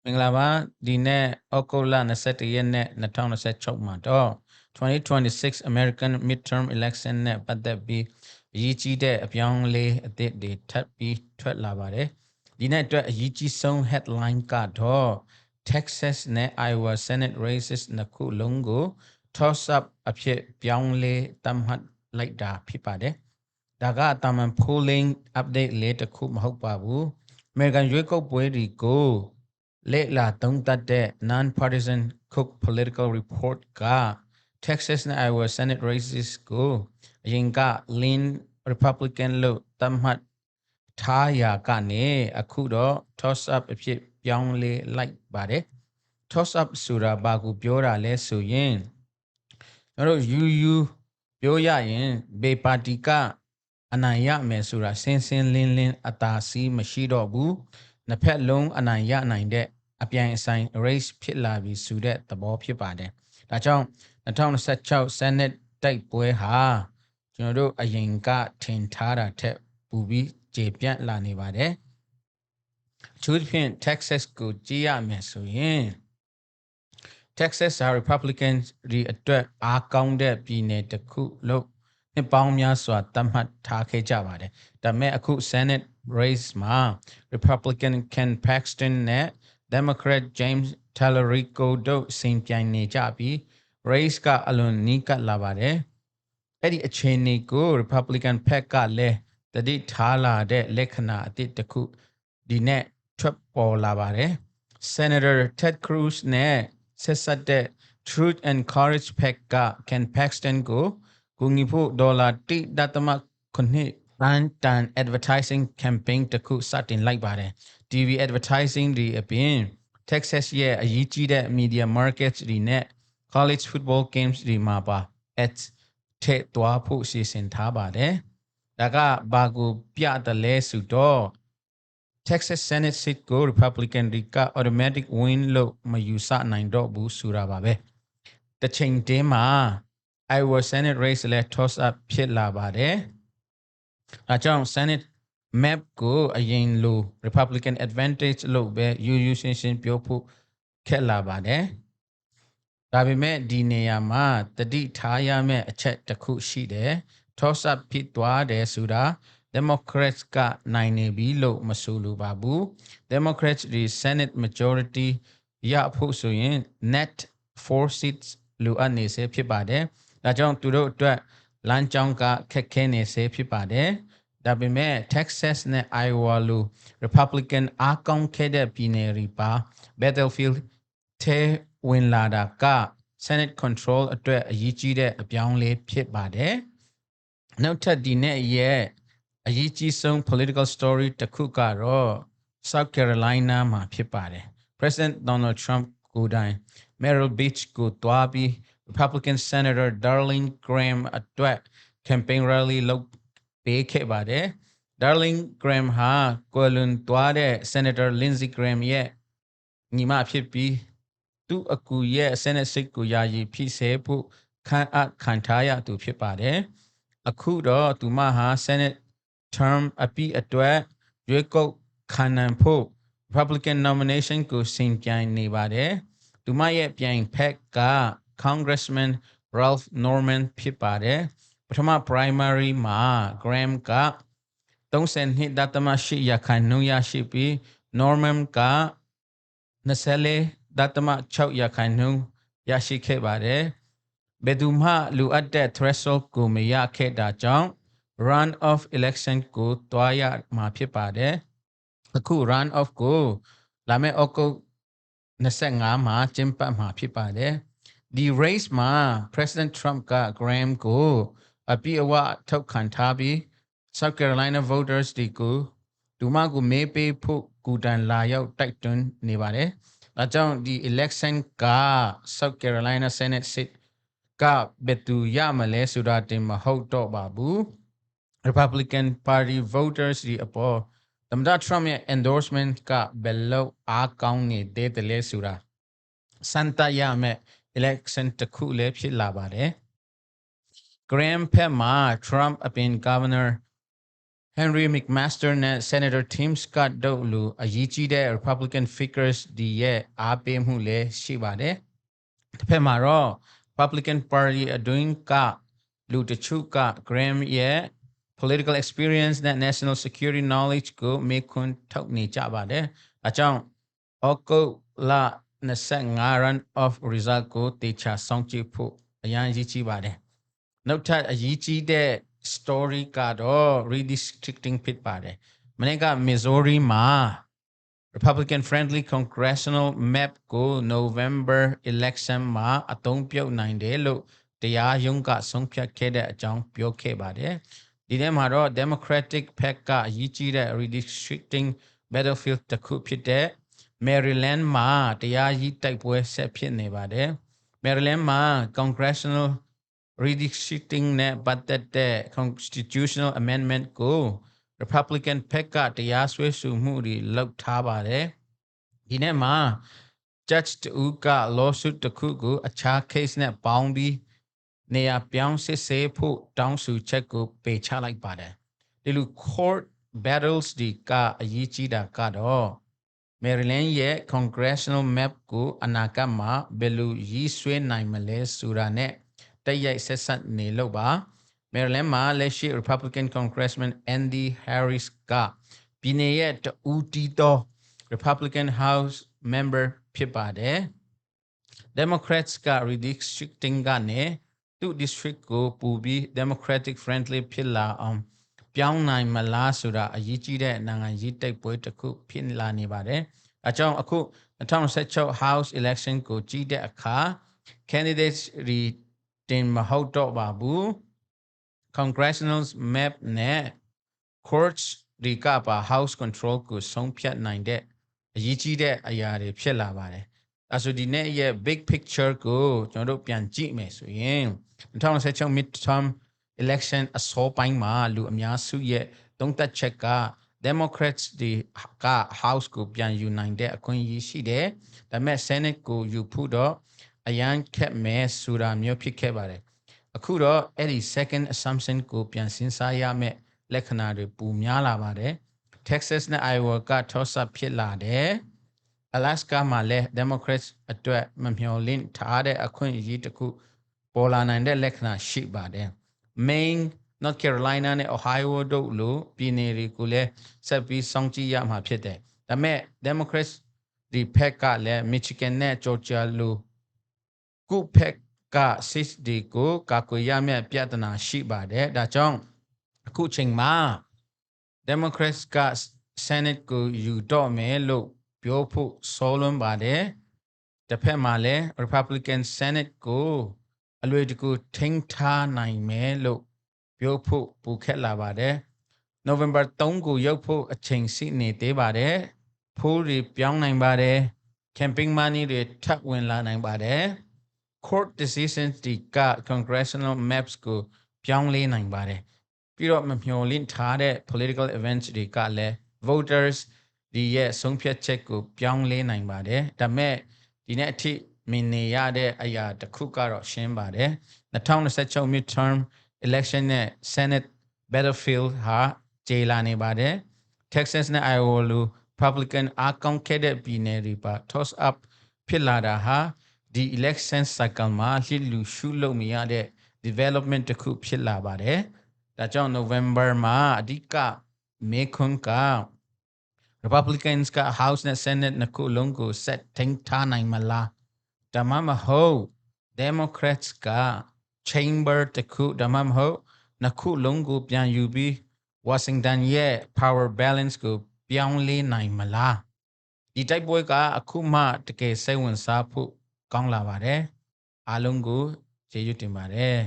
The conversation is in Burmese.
မင်္ဂလာပါဒီနေ့ဩဂုတ်လ21ရက်နေ့2026မှာတော့2026 American midterm election နဲ့ပတ်သက်ပြီးအရေးကြီးတဲ့အပြောင်းအလဲအသစ်တွေထပ်ပြီးထွက်လာပါတယ်ဒီနေ့အတွက်အရေးကြီးဆုံး headline ကတော့ Texas နဲ့ Iowa Senate races နှစ်ခုလုံးကို toss up အဖြစ်ပြောင်းလဲသတ်မှတ်လိုက်တာဖြစ်ပါတယ်ဒါကတာမန် polling update လေးတစ်ခုမဟုတ်ပါဘူး American ရွေးကောက်ပွဲတွေကိုလေ့လာသုံးသပ်တဲ့ non-partisan Cook Political Report က Texas နဲ့ Iowa Senate races ကိုအရင်က lean Republican လို့သတ်မှတ်ထားရာကနေအခုတော့ toss up အဖြစ်ပြောင်းလဲလိုက်ပါတယ် toss up ဆိုတာဘာကိုပြောတာလဲဆိုရင်ကျွန်တော်တို့ပြောရရင်ဘေးပါတီကအနိုင်ရမယ်ဆိုတာစင်းစင်းလင်းလင်းအသာစီးမရှိတော့ဘူးနှစ်ဖက်လုံးအနိုင်ရနိုင်တဲ့အပြိုင်အဆိုင် race ဖြစ်လာပြီဆိုတဲ့သဘောဖြစ်ပါတယ်ဒါကြောင့်2026 Senate တိုက်ပွဲဟာကျွန်တော်တို့အရင်ကထင်ထားတာထက်ပိုပြီးကျေပြန့်လာနေပါတယ်အထူးသဖြင့် Texas ကိုကြည့်ရမယ်ဆိုရင် Texas ဟာ Republican တွေအတွက်အားကောင်းတဲ့ပြည်နယ်တစ်ခုလို့နှစ်ပေါင်းများစွာသတ်မှတ်ထားခဲ့ကြပါတယ်ဒါပေမဲ့အခု Senate race မှာ Republican Ken Paxton နဲ့ Democrat James Talerico တို့စင်ပြိုင်နေကြပြီး race ကအလွန်နီးကပ်လာပါတယ်အဲ့ဒီအခြေအနေကို Republican ဘက်ကလည်းတတိထားလာတဲ့လက္ခဏာအသစ်တစ်ခုဒီနေ့ထွက်ပေါ်လာပါတယ် Senator Ted Cruz နဲ့ဆက်စပ်တဲ့ Truth and Courage ဘက်က Ken Paxton ကိုကူညီဖို့$1.9 တန် advertising campaign တစ်ခုစတင်လိုက်ပါတယ် TV advertising တွေအပြင် Texas ရဲ့အရေးကြီးတဲ့ media markets တွေနဲ့ college football games တွေမှာပါ ads ထည့်သွားဖို့စီစဉ်ထားပါတယ်ဒါကဘာကိုပြတယ်လဲဆိုတော့ Texas Senate seat ကို Republican တွေက automatic win လို့မယူဆနိုင်တော့ဘူးဆိုတာပါပဲတစ်ချိန်တည်းမှာ Iowa Senate race လည်း toss up ဖြစ်လာပါတယ်အဲကြောင့် Senate map ကိုအရင်လို Republican advantage လို့ပဲယူရှင်းပြောဖို့ခက်လာပါတယ်ဒါပေမဲ့ဒီနေရာမှာတတိထားရမယ့်အချက်တစ်ခုရှိတယ် toss up ဖြစ်သွားတယ်ဆိုတာ Democrats ကနိုင်နေပြီလို့မဆိုလိုပါဘူး Democrats တွေ Senate majority ရဖို့ဆိုရင် net 4 seats လိုအပ်နေစေဖြစ်ပါတယ်ဒါကြောင့်သူတို့အတွက်လမ်းကြောင်းကခက်ခဲနေစေဖြစ်ပါတယ်ဒါပေမဲ့ Texas နဲ့ Iowa လို Republican အားကောင်းခဲ့တဲ့ပြည်နယ်တွေပါ Battlefield ထဲဝင်လာတာက Senate control အတွက်အရေးကြီးတဲ့အပြောင်းလဲဖြစ်ပါတယ်နောက်ထပ်ဒီနေ့ရဲ့အရေးကြီးဆုံး political story တစ်ခုကတော့ South Carolina မှာဖြစ်ပါတယ် President Donald Trump ကိုယ်တိုင် Myrtle Beach ကိုတွားပြီး Republican Senator Darlene Graham အတွက် campaign rally လုပ်ပေးခဲ့ပါတယ် Darlene Graham ဟာကွယ်လွန်သွားတဲ့ Senator Lindsey Graham ရဲ့ညီမဖြစ်ပြီးသူ့အကူရဲ့ Senate seat ကိုယာယီဖြစ်စေဖို့ခံထားရသူဖြစ်ပါတယ်အခုတော့သူမဟာ Senate term အပြီးအတွက်ရွေးကောက်ခံနိုင်ဖို့ Republican nomination ကိုစင်ပြိုင်နေပါတယ်သူမရဲ့ပြိုင်ဖက်က Congressman Ralph Norman ဖြစ်ပါတယ်ပထမ primary မှာ Graham က 32.8 ရာခိုင်နှုန်းရရှိပြီး Norman က 24.6 ရာခိုင်နှုန်းရရှိခဲ့ပါတယ်ဘယ်သူမှလိုအပ်တဲ့ threshold ကိုမရခဲ့တာကြောင့် run off election ကိုတွားရမှာဖြစ်ပါတယ်အခု run off ကိုလာမယ့်ဩဂုတ်25မှာကျင်းပမှာဖြစ်ပါတယ်ဒီ race မှာ President Trump က Graham ကိုအပြည့်အဝထောက်ခံထားပြီး South Carolina voters တွေကိုသူမကိုမဲပေးဖို့ကူတန်လာရောက်တိုက်တွန်းနေပါတယ်ဒါကြောင့်ဒီ election က South Carolina Senate seat ကဘယ်သူရမလဲဆိုတာတင်မဟုတ်တော့ပါဘူး Republican Party voters ဒီအပေါ်သမ္မတ Trump ရဲ့ endorsement ကဘယ်လောက်အားကောင်းနေသေးတယ်လဲဆိုတာစမ်းသပ်ရမယ့် election တစ်ခုလည်းဖြစ်လာပါတယ် Graham ဖက်မှာ Trump အပြင် Governor Henry McMaster နဲ့ Senator Tim Scott တို့လိုအရေးကြီးတဲ့ Republican figures ဒီရဲ့အားပေးမှုလည်းရှိပါတယ်။တစ်ဖက်မှာတော့ Republican Party အတွင်းကလူတချို့က Graham ရဲ့ political experience နဲ့ national security knowledge ကိုမေးခွန်းထုတ်နေကြပါတယ်။အကြောင်းဩဂုတ်လ25 run off result ကိုတေချာစောင့်ကြည့်ဖို့အရင်ရည်ကြီးပါတယ်။နောက်ထပ်အရေးကြီးတဲ့ story ကတော့ redistricting ဖြစ်ပါတယ်။မနေ့က Missouri မှာ Republican friendly congressional map ကို November election မှာအသုံးပြုနိုင်တယ်လို့တရားရုံးကဆုံးဖြတ်ခဲ့တဲ့အကြောင်းပြောခဲ့ပါတယ်။ဒီထဲမှာတော့ Democratic ဘက်ကအရေးကြီးတဲ့ redistricting battlefield တစ်ခုဖြစ်တဲ့ Maryland မှာတရားရေးတိုက်ပွဲဆက်ဖြစ်နေပါတယ်။ Maryland မှာ congressional redistricting နဲ့ပတ်သက်တဲ့ constitutional amendment ကို Republican ဘက်ကတရားစွဲဆိုမှုတွေလုပ်ထားပါတယ်။ဒီနေ့မှာ Judge တူက lawsuit တစ်ခုကိုအခြား case နဲ့ပေါင်းပြီးနေရာပြောင်းစစ်ဆေးဖို့တောင်းဆိုချက်ကိုပယ်ချလိုက်ပါတယ်။ဒီလို court battles ဒီကအရေးကြီးတာကတော့ Maryland ရဲ့ congressional map ကိုအနာဂတ်မှာဘယ်လိုရေးဆွဲနိုင်မလဲဆိုတာနဲ့တိုက်ရိုက်ဆက်စပ်နေလို့ပါ။ Maryland မှာလက်ရှိ Republican Congressman Andy Harris ကပြည်နယ်ရဲ့တဦးတည်သော Republican House member ဖြစ်ပါတယ်။ Democrats က redistricting ကနေသူ့ district ကိုပူပြီး Democratic friendly ဖြစ်လာအောင်ပြောင်းနိုင်မလားဆိုတာအရေးကြီးတဲ့နိုင်ငံရေးတိုက်ပွဲတစ်ခုဖြစ်လာနေပါတယ်။အကြောင်းအခု2016 House election ကိုကြည့်တဲ့အခါ candidates တွေတင်မဟုတ်တော့ပါဘူး congressional map နဲ့ courts တွေကပါ house control ကိုဆုံးဖြတ်နိုင်တဲ့အရေးကြီးတဲ့အရာတွေဖြစ်လာပါတယ်။အဲဆိုဒီနေ့ရဲ့ big picture ကိုကျွန်တော်တို့ပြန်ကြည့်မယ်ဆိုရင်2016 midterm election အစောပိုင်းမှာလူအများစုရဲ့သုံးသပ်ချက်က Democrats တွေက House ကိုပြန်ယူနိုင်တဲ့အခွင့်အရေးရှိတယ်။ဒါပေမဲ့ Senate ကိုယူဖို့တော့အရန်ခက်မယ်ဆိုတာမျိုးဖြစ်ခဲ့ပါတယ်။အခုတော့အဲ့ဒီ second assumption ကိုပြန်စဉ်းစားရမယ်လက္ခဏာတွေပူများလာပါတယ်။ Texas နဲ့ Iowa က toss up ဖြစ်လာတယ်။ Alaska မှာလည်း Democrats အတွက်မမျှော်လင့်ထားတဲ့အခွင့်အရေးတစ်ခုပေါ်လာနိုင်တဲ့လက္ခဏာရှိပါတယ်။ Maine, North Carolina နဲ့ Ohio တို့လိုပြည်နယ်တွေကိုလည်းဆက်ပြီးစောင့်ကြည့်ရမှာဖြစ်တယ်။ဒါပေမဲ့ Democrats ဒီဘက်ကလည်း Michigan နဲ့ Georgia လိုကုဘက်ကစစ်ဒီကိုကာကွယ်ရမယ့်ပြဿနာရှိပါတယ်။ဒါကြောင့်အခုချိန်မှာ Democrats က Senate ကိုယူတော့မယ်လို့ပြောဖို့စောလွန်းပါတယ်။တစ်ဖက်မှာလည်း Republican Senate ကိုအလွယ်တကူထိန်းထားနိုင်မယ်လို့ပြောဖို့ပူခက်လာပါတယ်။ November 3ကိုရောက်ဖို့အချိန်ရှိနေသေးပါတယ်။ Poll တွေပြောင်းနိုင်ပါတယ်။ Campaign money တွေထပ်ဝင်လာနိုင်ပါတယ်။ Court decisions တွေက congressional maps ကိုပြောင်းလဲနိုင်ပါတယ်။ပြီးတော့မမျှော်လင့်ထားတဲ့ political events တွေကလည်း voters ဒီရဲ့ဆုံးဖြတ်ချက်ကိုပြောင်းလဲနိုင်ပါတယ်။ဒါပေမဲ့ဒီနေ့အထိမြင်နေရတဲ့အရာတစ်ခုကတော့ရှင်းပါတယ်။2026 midterm election နဲ့ Senate battlefield ဟာကျေလာနေပါတယ်။ Texas နဲ့ Iowa လို Republican အားကောင်းခဲ့တဲ့ပြည်နယ်တွေပါ toss up ဖြစ်လာတာဟာဒီ election cycle မှာလှစ်လူရှုလို့မရတဲ့ development တစ်ခုဖြစ်လာပါတယ်။ဒါကြောင့် November မှာအဓိကမေးခွန်းက Republicans က House နဲ့ Senate နှစ်ခုလုံးကိုဆက်ထိန်းထားနိုင်မလားဒါမှမဟုတ် Democrats က chamber တစ်ခုဒါမှမဟုတ်နှစ်ခုလုံးကိုပြန်ယူပြီး Washington ရဲ့ power balance ကိုပြောင်းလဲနိုင်မလားဒီတိုက်ပွဲကအခုမှတကယ်စိတ်ဝင်စားဖို့ကောင်းလာပါတယ်အားလုံးကိုကျေးဇူးတင်ပါတယ်